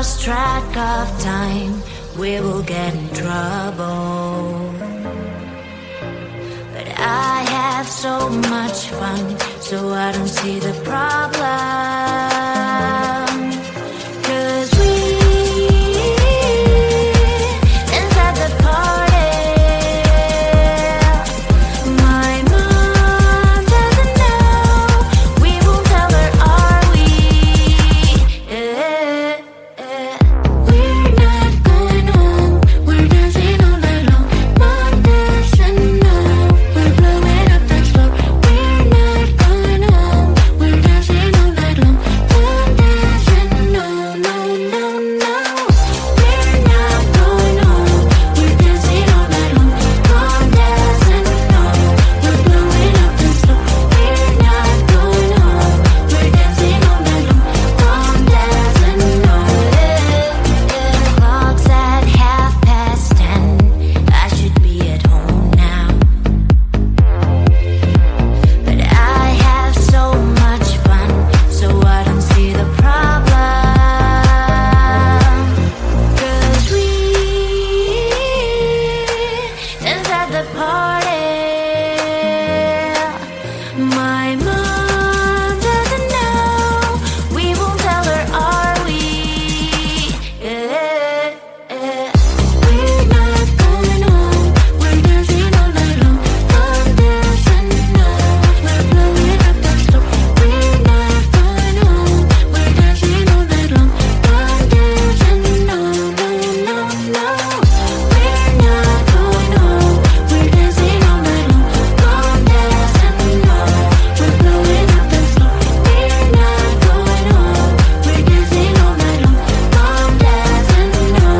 lost track of time, we will get in trouble. But I have so much fun, so I don't see the problem. 'Cause we inside the party, my mom doesn't know. We won't tell her, are we? We're not going home. We're dancing all night long. Mom doesn't know. We're blowing up the floor. We're not going home. We're dancing all night long. Mom doesn't know. No, no, no. We're not going home. We're dancing all night long. Mom doesn't know. We're blowing up the floor. We're not going home. We're dancing all night long. Mom doesn't know. Clock's at 10:30. I should be at home now, but I have so much fun, so I don't see the problem. 'Cause we dance at the party, my mom doesn't know. We won't tell her, are we? We're not going home. We're dancing all night long. Mom doesn't know. We're blowing up the floor. We're not going home. We're dancing all night long. Mom doesn't know. No, no, no. We're not going home. We're dancing all night long. Mom doesn't know. We're blowing up the floor. We're not going home. We're dancing all night long. Mom doesn't know.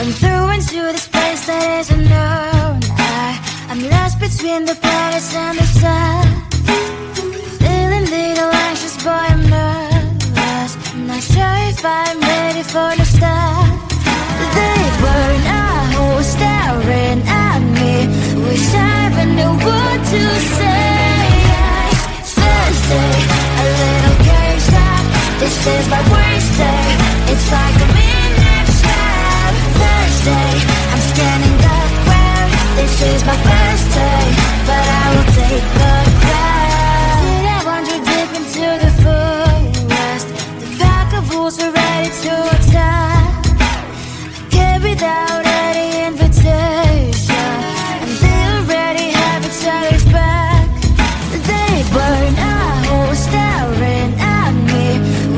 I'm through into this place that is unknown. I'm lost between the planets and the sun. Feeling little anxious, boy, I'm nervous. I'm not sure if I'm ready for the start. They were not who staring at me. Wish I ever knew what to say. Thursday, a little caged up. This is my worst day. It's like a midnight trap. Thursday, I'm scanning the ground. This is my first day, but I will take the crown. Did I wander deep into the forest? The pack of wolves are ready to attack. I came without any invitation, and they already have each other's back. They were not who staring at me.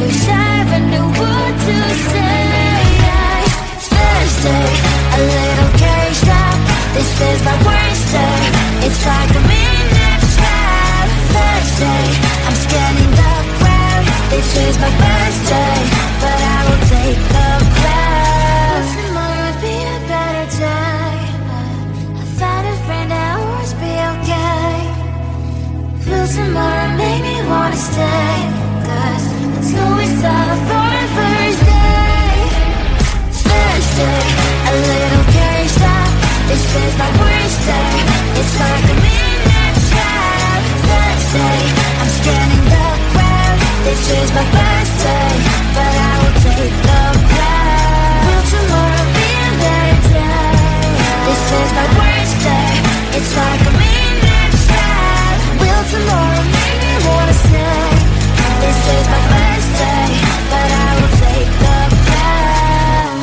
Wish I ever knew what to say. Thursday, a little caged up. This is my worst day. It's like a midnight trap. Thursday, I'm scanning the ground. This is my first day, but I will take the crown. Tomorrow be a better day. I found a friend that will always be okay. Will tomorrow make me wanna stay? 'Cause it's always time for a first day. Thursday, a little caged up. This is my worst day. It's like a midnight trap. Thursday, I'm scanning the ground. This is my first day, but I will take the crown. Will tomorrow be a better day? This is my worst day. It's like a midnight trap. Will tomorrow make me wanna stay? This is my first day, but I will take the crown.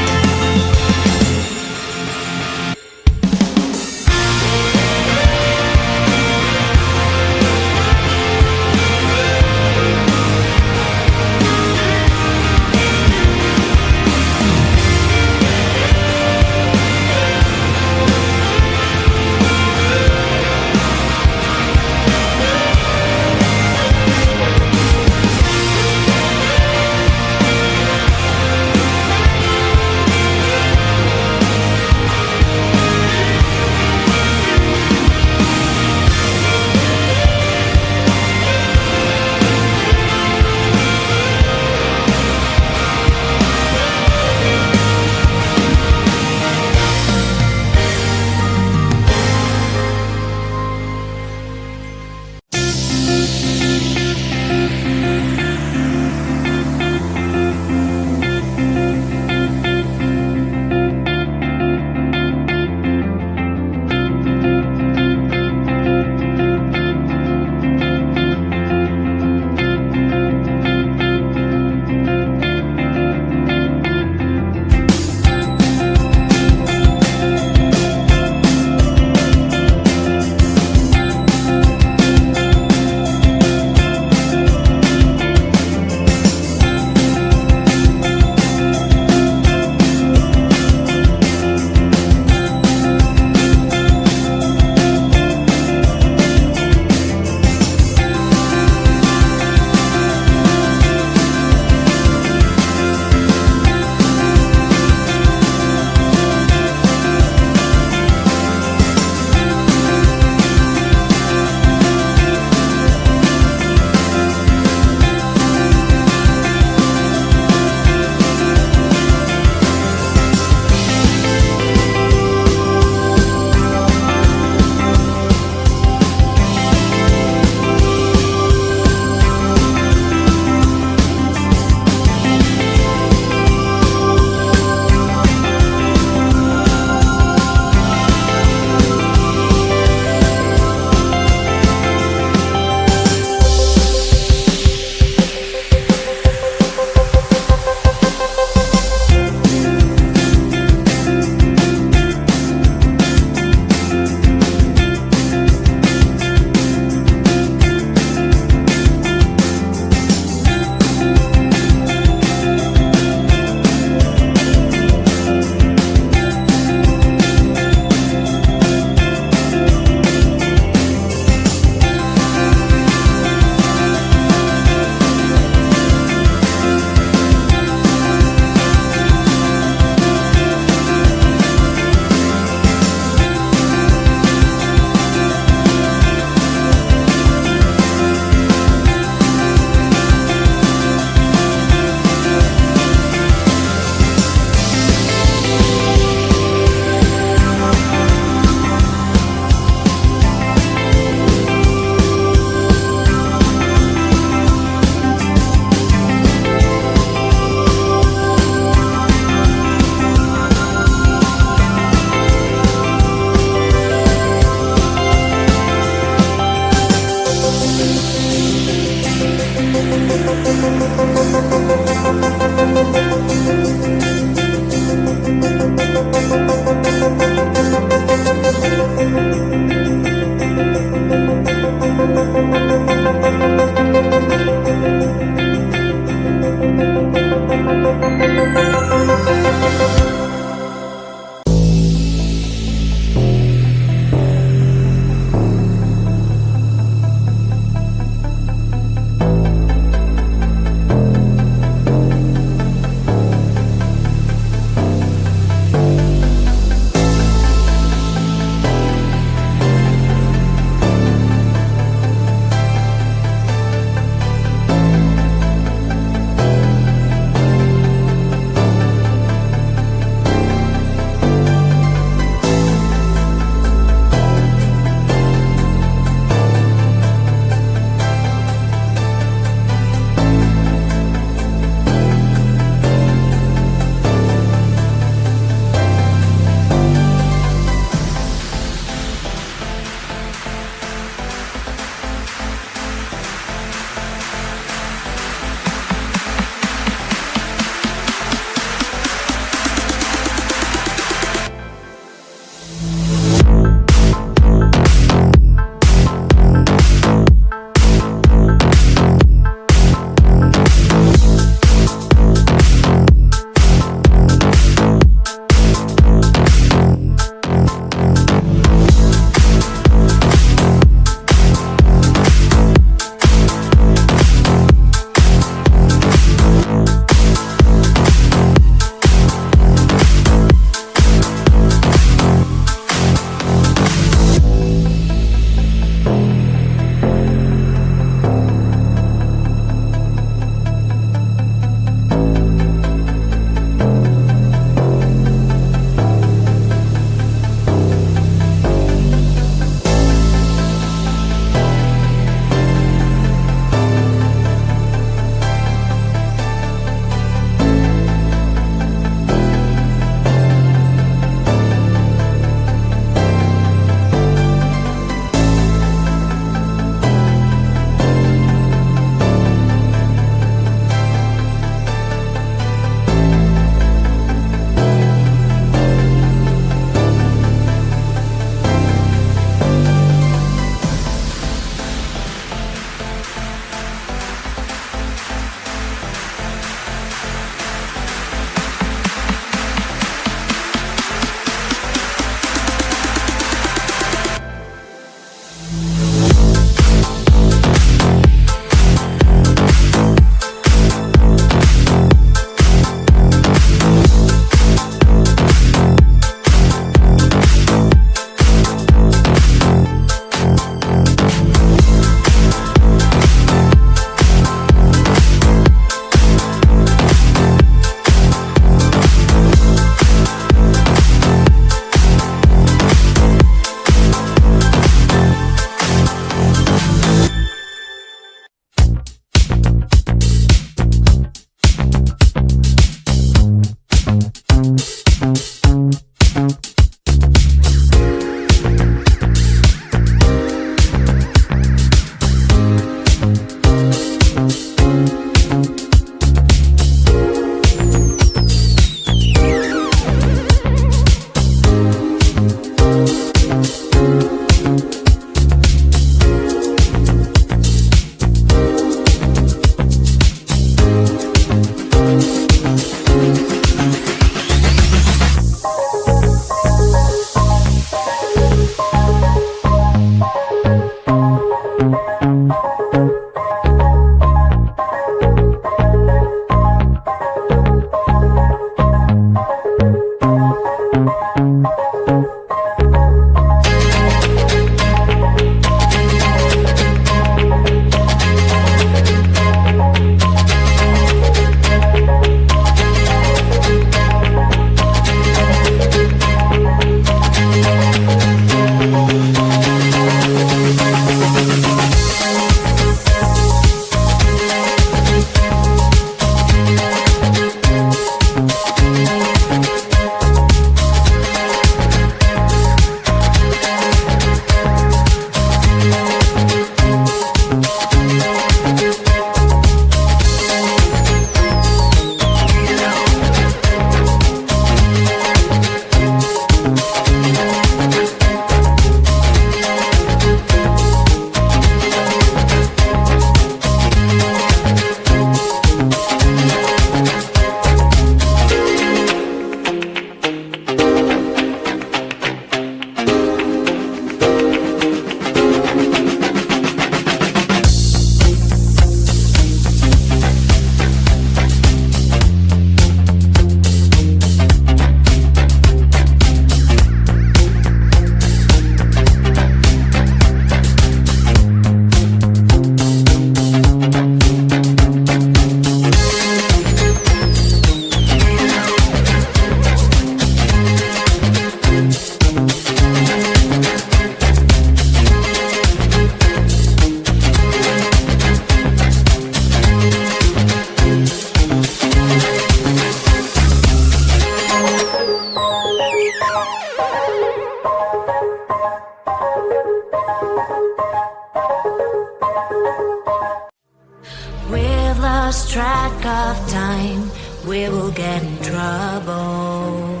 We've lost track of time, we will get in trouble.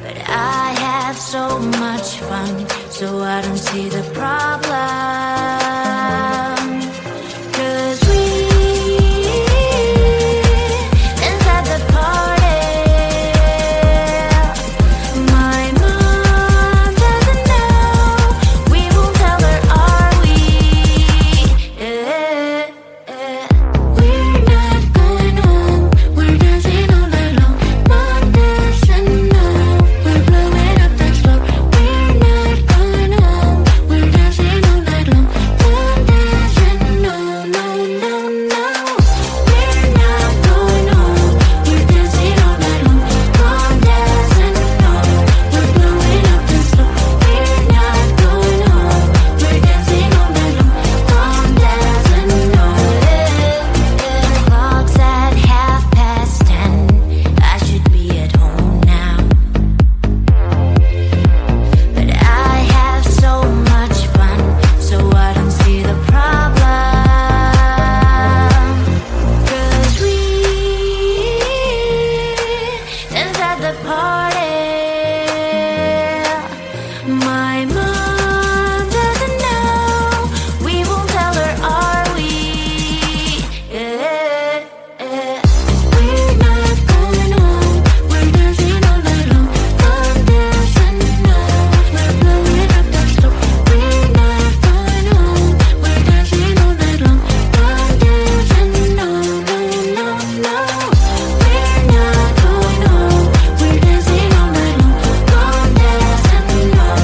But I have so much fun, so I don't see the problem. 'Cause we dance at the party. My mom doesn't know, we won't tell her, are we? We're not going home, we're dancing all night long. Mom doesn't know, we're blowing up the floor. We're not going home, we're dancing all night long. Mom doesn't know, no, no, no. We're not going home, we're dancing all night long. Mom doesn't know, we're blowing up the floor. We're not going home, we're dancing all night long. Mom doesn't know. Clock's at 10:30. I should be at home now, but I have so much fun, so I don't see the problem. 'Cause we dance at the party. My mom doesn't know, we won't tell her, are we? We're not going home, we're dancing all night long. Mom doesn't know, we're blowing up the floor. We're not going home, we're dancing all night long. Mom doesn't know, no, no, no. We're not going home, we're dancing all night long. Mom doesn't know,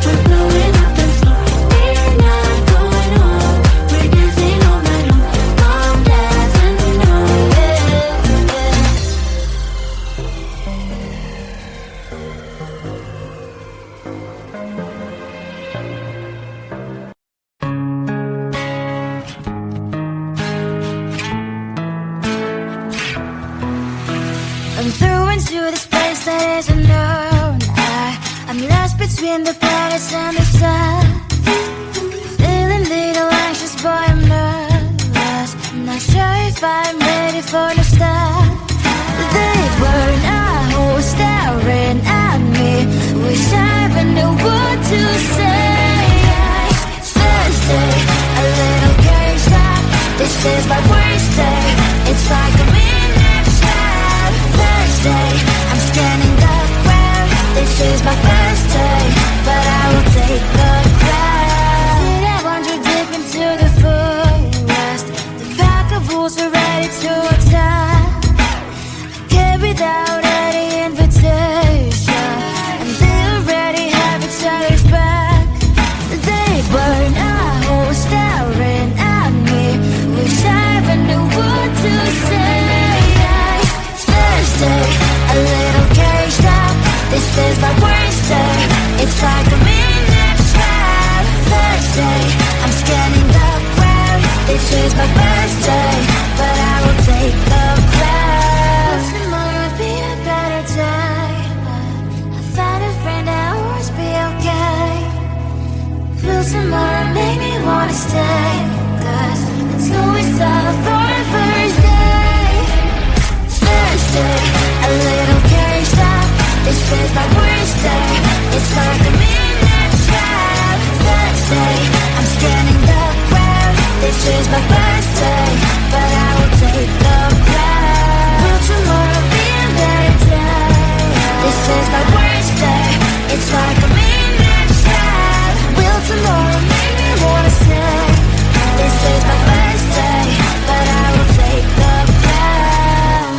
we're blowing up the floor. We're not going home, we're dancing all night long. Mom doesn't know. I'm through into this place that is unknown. I'm lost between the planets and the sun. Feeling little anxious, boy, I'm nervous. I'm not sure if I'm ready for the start. They were now staring at me, wish I even knew what to say. Thursday, a little caged up. This is my worst day. It's like I'm in a trap. Thursday, I'm scanning the ground. This is my first day, but I will take the crown. Did I wander deep into the forest? The pack of wolves are ready to attack. Came without any invitation, and they already have each other's back. They were now staring at me, wish I even knew what to say. Thursday, a little caged up. This is my worst day. It's like I'm in a trap. Thursday, I'm scanning the ground. This is my first day, but I will take the crown. Tomorrow will be a better day. I found a friend that will always be okay. Will tomorrow make me wanna stay? 'Cause it's always tough for a first day. Thursday, a little caged up. This is my worst day. It's like I'm in a trap. Thursday, I'm scanning the ground. This is my first day, but I will take the crown. Will tomorrow be a better day? This is my worst day. It's like I'm in a trap. Will tomorrow make me wanna stay? This is my first day, but I will take the crown.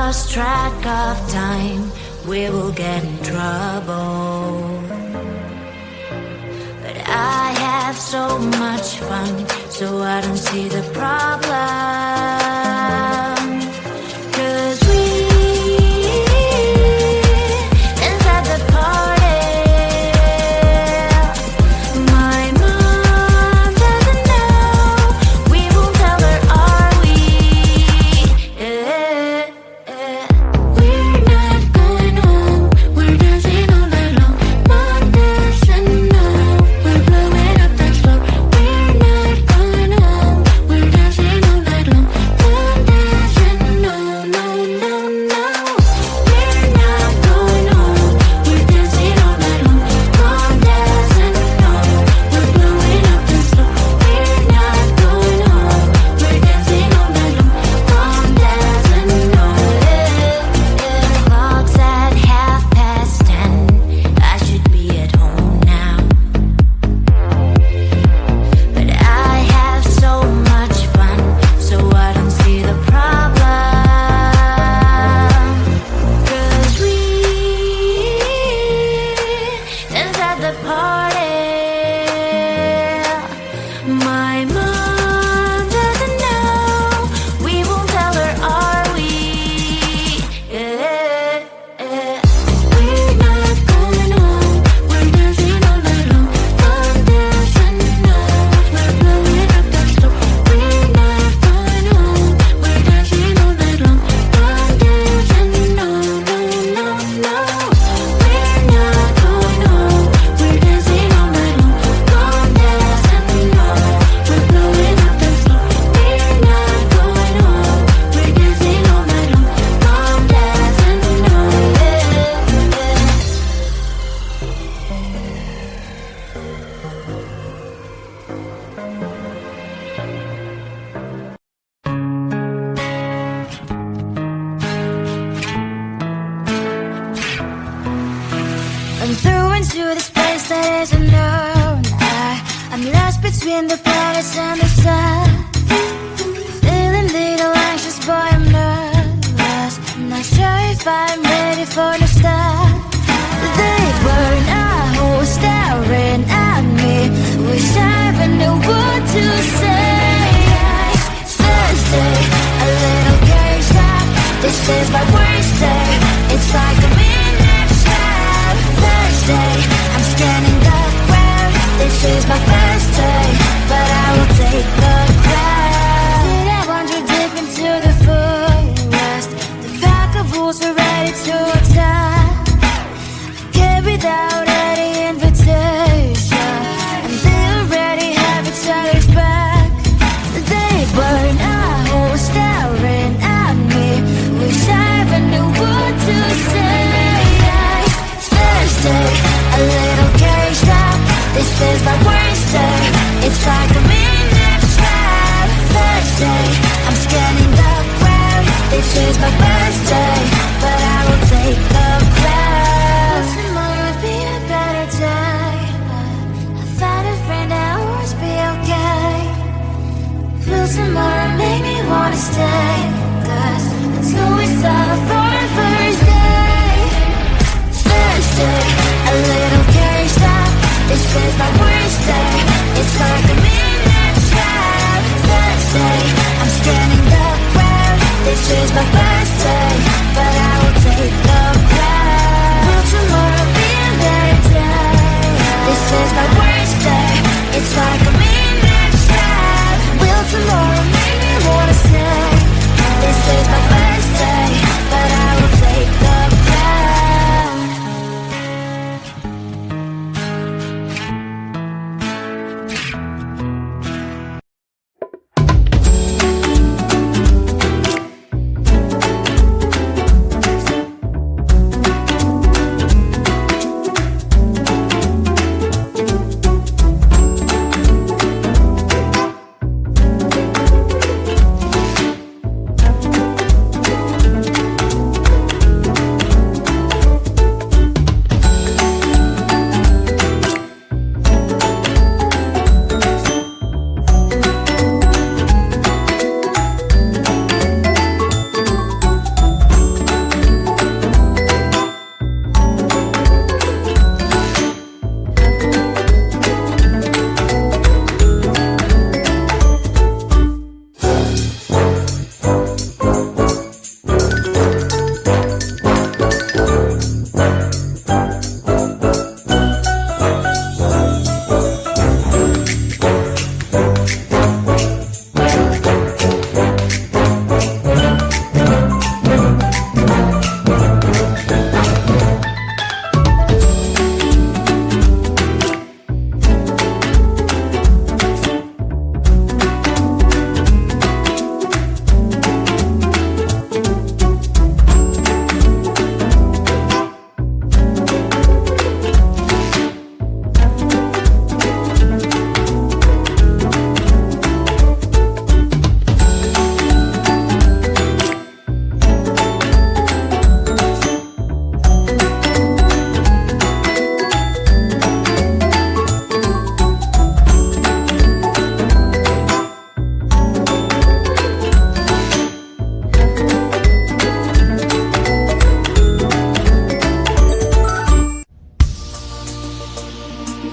lost track of time, we will get in trouble. But I have so much fun, so I don't see the problem. 'Cause we dance at the party. My mom doesn't know, we won't tell her, are we? We're not going home, we're dancing all night long. Mom doesn't know, we're blowing up the floor. We're not going home, we're dancing all night long. Mom doesn't know, no, no, no. We're not going home, we're dancing all night long. Mom doesn't know, we're blowing up the floor. We're not going home, we're dancing all night long. Mom doesn't know. Clock's at 10:30. I should be at home now, but I have so much fun, so I don't see the problem. 'Cause we dance at the party. My mom doesn't know, we won't tell her, are we? We're not going home, we're dancing all night long. Mom doesn't know, we're blowing up the floor. We're not going home, we're dancing all night long. Mom doesn't know, no, no, no. We're not going home, we're dancing all night long. Mom doesn't know, we're blowing up the floor. We're not going home, we're dancing all night long. Mom doesn't know. I'm through into this place that is unknown. I'm lost between the planets and the sun. Feeling little anxious, boy, I'm nervous. I'm not sure if I'm ready for the start. They were not who staring at me. Wish I even knew what to say. Thursday, a little caged up. This is my worst day. It's like a midnight trap. Thursday, I'm scanning the ground. This is my first day, but I will take the crown. Did I wander deep into the forest? The pack of wolves are ready to attack. Came without any invitation, and they already have each other's back. They were not who staring at me. Wish I even knew what to say. Thursday, a little caged up. This is my worst day. It's like a midnight trap. Thursday, I'm scanning the ground. This is my first day, but I will take the crown. Tomorrow will be a better day. I found a friend that will always be okay. Will tomorrow make me wanna stay? 'Cause it's always love for the first day. Thursday, a little caged up. This is my worst day. It's like a midnight trap. Thursday, I'm scanning the ground. This is my first day, but I will take the crown. Will tomorrow be a better day? This is my worst day. It's like a midnight trap. Will tomorrow make me wanna stay? This is my first day, but I will take the crown.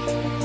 you.